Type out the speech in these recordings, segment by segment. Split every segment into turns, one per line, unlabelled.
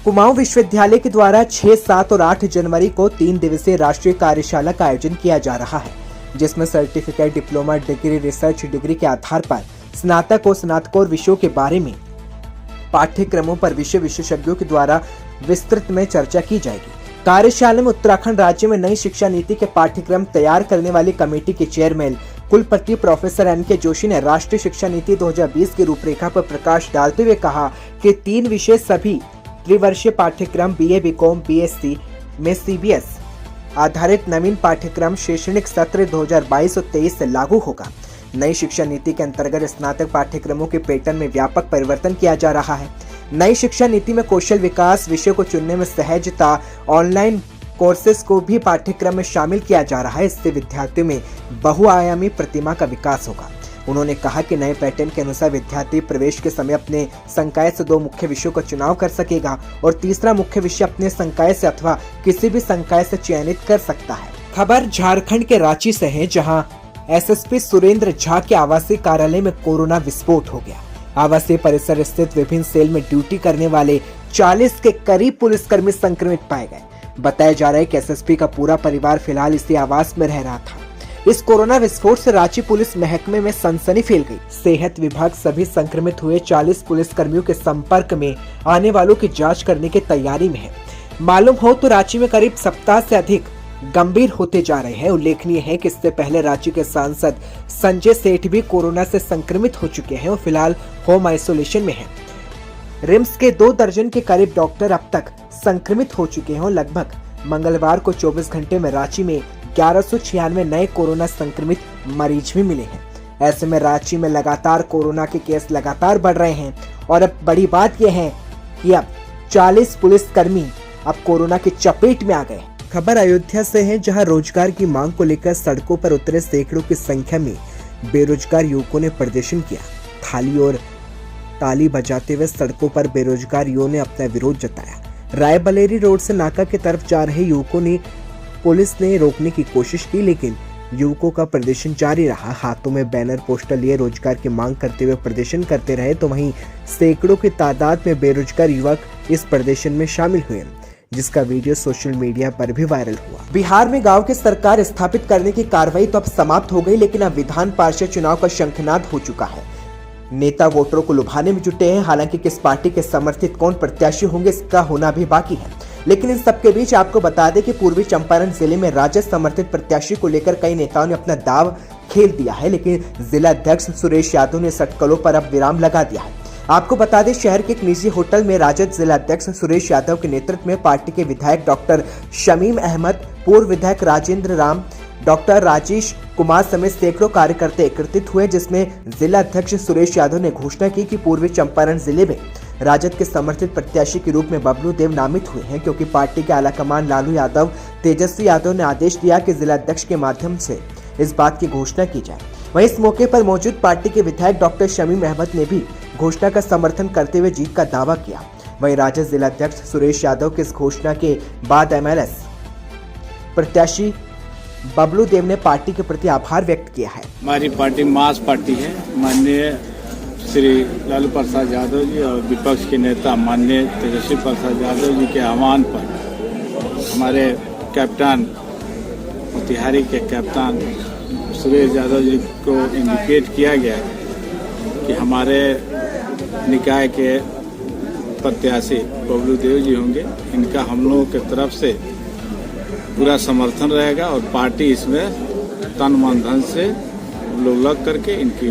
कुमाऊं विश्वविद्यालय के द्वारा 6, 7 और 8 जनवरी को 3 दिवसीय राष्ट्रीय कार्यशाला का आयोजन किया जा रहा है, जिसमें certificate, diploma degree, research degree के आधार पर स्नातक और स्नातकोत्तर विषयों के बारे में पाठ्यक्रमों पर विषय विशेषज्ञों के द्वारा विस्तृत में चर्चा की जाएगी। कार्यशाला में उत्तराखंड राज्य में नई शिक्षा नीति के पाठ्यक्रम तैयार करने वाली कमेटी के चेयरमैन कुलपति प्रोफेसर एन.के. जोशी ने राष्ट्रीय शिक्षा नीति 2020 की रूपरेखा पर प्रकाश डालते हुए कहा कि 3 विषय सभी त्रिवर्षीय पाठ्यक्रम BA, BCom, BSc में CBS आधारित नवीन पाठ्यक्रम शैक्षणिक सत्र 2022 और 23 से लागू होगा। नई शिक्षा नीति के अंतर्गत स्नातक पाठ्यक्रमों के पैटर्न में व्यापक परिवर्तन किया जा रहा है। नई शिक्षा नीति में कौशल विकास विषय को चुनने में सहजता, ऑनलाइन कोर्सेज को भी पाठ्यक्रम में शामिल किया जा रहा है। इससे विद्यार्थियों में बहुआयामी प्रतिभा का विकास होगा। उन्होंने कहा कि नए पैटर्न के अनुसार विद्यार्थी प्रवेश के समय अपने संकाय से 2 मुख्य विषयों का चुनाव कर सकेगा और तीसरा मुख्य विषय अपने संकाय से अथवा किसी भी संकाय से चयनित कर सकता है। खबर झारखंड के रांची से है, जहां SSP सुरेंद्र झा के आवासीय कार्यालय में कोरोना विस्फोट हो गया। आवासीय परिसर स्थित विभिन्न सेल में ड्यूटी करने वाले 40 के करीब पुलिसकर्मी संक्रमित पाए गए। बताया जा रहा है कि SSP का पूरा परिवार फिलहाल इसी आवास में रह रहा था। इस कोरोना विस्फोट से रांची पुलिस महकमे में सनसनी फैल गई। सेहत विभाग सभी संक्रमित हुए 40 पुलिसकर्मियों के संपर्क में आने वालों की जांच करने की तैयारी में है। मालूम हो तो रांची में करीब सप्ताह से अधिक गंभीर होते जा रहे हैं। उल्लेखनीय है कि इससे पहले रांची के सांसद संजय सेठ भी कोरोना से संक्रमित हो चुके हैं और फिलहाल होम आइसोलेशन में हैं। रिम्स के 2 दर्जन के करीब डॉक्टर अब तक संक्रमित हो चुके हैं। लगभग मंगलवार को 24 घंटे में रांची में 1196 नए कोरोना संक्रमित मरीज भी मिले हैं। ऐसे में रांची में लगातार कोरोना के केस लगातार बढ़ रहे हैं और अब बड़ी बात यह है कि अब 40 पुलिसकर्मी अब कोरोना की चपेट में आ गए। खबर अयोध्या से है, जहां रोजगार की मांग को लेकर सड़कों पर उतरे सैकड़ों की संख्या में बेरोजगार युवकों ने प्रदर्शन किया। थाली और ताली बजाते हुए सड़कों पर बेरोजगार युवकों ने अपना विरोध जताया। रायबरेली रोड से नाका की तरफ जा रहे युवकों ने पुलिस ने रोकने की कोशिश की, लेकिन युवकों का प्रदर्शन जारी रहा। हाथों में बैनर पोस्टर लिए रोजगार की मांग करते हुए प्रदर्शन करते रहे, तो वहीं सैकड़ों की तादाद में बेरोजगार युवक इस प्रदर्शन में शामिल हुए, जिसका वीडियो सोशल मीडिया पर भी वायरल हुआ। बिहार में गांव की सरकार स्थापित करने की कार्रवाई तो अब समाप्त हो गई, लेकिन अब विधान पार्षद चुनाव का शंखनाद हो चुका है। नेता वोटरों को लुभाने में जुटे हैं। हालांकि किस पार्टी के समर्थित कौन प्रत्याशी होंगे इसका होना भी बाकी है, लेकिन इन सबके बीच आपको बता दें कि पूर्वी चंपारण जिले में राजद समर्थित प्रत्याशी को लेकर कई नेताओं ने अपना दाव खेल दिया है, लेकिन जिला अध्यक्ष सुरेश यादव ने अटकलों पर अब विराम लगा दिया है। आपको बता दें, शहर के एक निजी होटल में राजद जिला अध्यक्ष सुरेश यादव के नेतृत्व में पार्टी के विधायक डॉक्टर शमीम अहमद, पूर्व विधायक राजेंद्र राम, डॉक्टर राजेश कुमार समेत सैकड़ों कार्यकर्ता एकत्रित हुए, जिसमें जिला अध्यक्ष सुरेश यादव ने घोषणा की कि पूर्वी चंपारण जिले में राजद के समर्थित प्रत्याशी के रूप में बबलू देव नामित हुए हैं, क्योंकि पार्टी के आलाकमान लालू यादव, तेजस्वी यादव ने आदेश दिया कि जिला अध्यक्ष के माध्यम से इस बात की घोषणा की जाए। वहीं इस मौके पर मौजूद पार्टी के विधायक डॉक्टर शमीम अहमद ने भी घोषणा का समर्थन करते हुए जीत का दावा किया। वहीं राजद जिला अध्यक्ष सुरेश यादव की इस घोषणा के बाद MLS प्रत्याशी बबलू देव ने पार्टी के प्रति आभार व्यक्त किया है।
हमारी पार्टी मास पार्टी है। माननीय श्री लालू प्रसाद यादव जी और विपक्ष के नेता माननीय तेजस्वी प्रसाद यादव जी के आह्वान पर हमारे कैप्टन मोतिहारी के कैप्टन सुरेश यादव जी को इंडिकेट किया गया कि हमारे निकाय के प्रत्याशी बबलू देव जी होंगे। इनका हम लोगों की तरफ से पूरा समर्थन रहेगा और पार्टी इसमें तन मन धन से लोग लग करके इनकी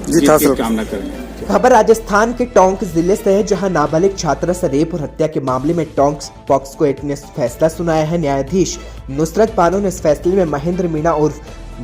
जीत की कामना करेंगे।
खबर राजस्थान के टोंक जिले से है, जहां नाबालिग छात्रा से रेप और हत्या के मामले में टोंक पॉक्सो एक्ट ने फैसला सुनाया है। न्यायाधीश नुसरत बानो ने इस फैसले में महेंद्र मीणा और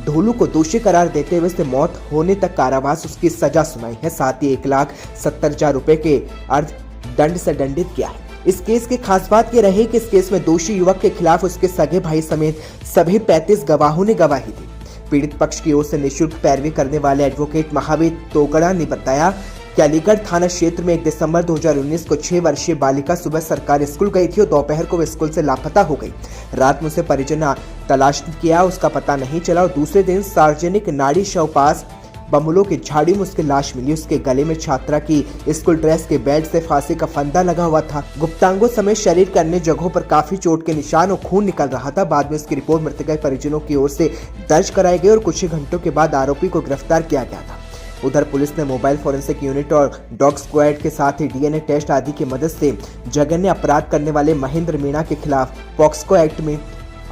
ढोलू को दोषी करार देते हुए उसे मौत होने तक कारावास उसकी सजा सुनाई है। साथ ही 1,70,000 रुपए के अर्थदंड से दंडित किया है। इस केस की खास बात यह रही कि इस केस में दोषी युवक के खिलाफ उसके सगे भाई समेत सभी 35 गवाहों ने गवाही दी। पीड़ित पक्ष की ओर से निःशुल्क पैरवी करने वाले एडवोकेट महावीर तोगड़ा ने बताया कि अलीगढ़ थाना क्षेत्र में 1 दिसंबर 2019 को 6 वर्षीय बालिका सुबह सरकारी स्कूल गई थी और दोपहर को वह स्कूल से लापता हो गई। रात में उसे परिजन तलाश किया, उसका पता नहीं चला और दूसरे दिन सार्वजनिक नाड़ी शव पास बमुलों की झाड़ी में उसकी लाश मिली। उसके गले में छात्रा की स्कूल ड्रेस के बेल्ट से फांसी का फंदा लगा हुआ था। गुप्तांगों समेत शरीर के अन्य जगहों पर काफी चोट के निशान और खून निकल रहा था। बाद में इसकी रिपोर्ट मृतका के परिजनों की ओर से दर्ज कराई गई और कुछ ही घंटों के बाद आरोपी को गिरफ्तार किया गया था। उधर पुलिस ने मोबाइल फोरेंसिक यूनिट और डॉग स्क्वाड के साथ ही डीएनए टेस्ट आदि की मदद से जघन्य अपराध करने वाले महेंद्र मीणा के खिलाफ पॉक्सो एक्ट में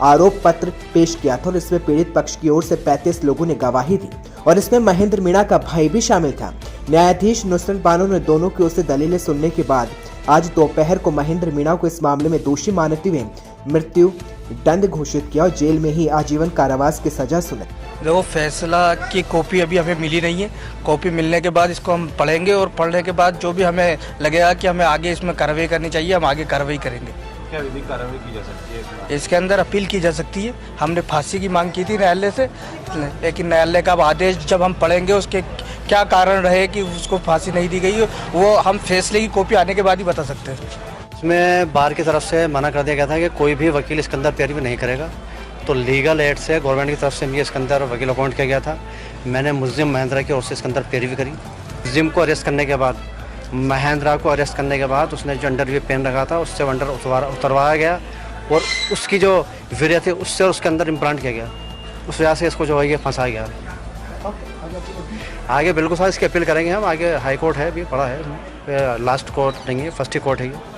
आरोप पत्र पेश किया था और इसमें पीड़ित पक्ष की ओर से 35 लोगों ने गवाही दी और इसमें महेंद्र मीणा का भाई भी शामिल था। न्यायाधीश नुसरत बानो ने दोनों की ओर से दलीलें सुनने के बाद आज दोपहर को महेंद्र मीणा को इस मामले में दोषी मानते हुए मृत्यु दंड घोषित किया और जेल में ही आजीवन कारावास की सजा सुनाई।
देखो, फैसला की कॉपी अभी हमें मिली नहीं है। कॉपी मिलने के बाद इसको हम पढ़ेंगे और पढ़ने के बाद जो भी हमें लगेगा कि हमें आगे इसमें कार्रवाई करनी चाहिए, हम आगे कार्रवाई करेंगे।
क्या विधिक कार्रवाई की जा सकती है
इसके अंदर अपील की जा सकती है। हमने फांसी की मांग की थी न्यायालय से, लेकिन न्यायालय का आदेश जब हम पढ़ेंगे उसके क्या कारण रहे कि उसको फांसी नहीं दी गई, वो हम फैसले की कॉपी आने के बाद ही बता सकते हैं।
इसमें बार की तरफ से मना कर दिया गया था कि कोई भी वकील इसके अंदर पैरवी नहीं करेगा। तो लीगल एड से गवर्नमेंट की तरफ से मुझे इसके अंदर वकील अपॉइंट किया गया था। मैंने मुल्जिम महेंद्रा की ओर से इसके अंदर पैरवी करी। मुल्जिम को अरेस्ट करने के बाद, महेंद्रा को अरेस्ट करने के बाद उसने जो अंडरवियर पहन रखा था उससे अंडर उतरवाया गया और उसकी जो वीर्य थी उससे उसके अंदर इम्प्लांट किया गया। उस वजह से इसको जो है ये फंसाया गया। आगे बिल्कुल साथ इसकी अपील करेंगे हम। आगे हाई कोर्ट है, भी बड़ा है, लास्ट कोर्ट नहीं है, फर्स्ट ही कोर्ट है ये।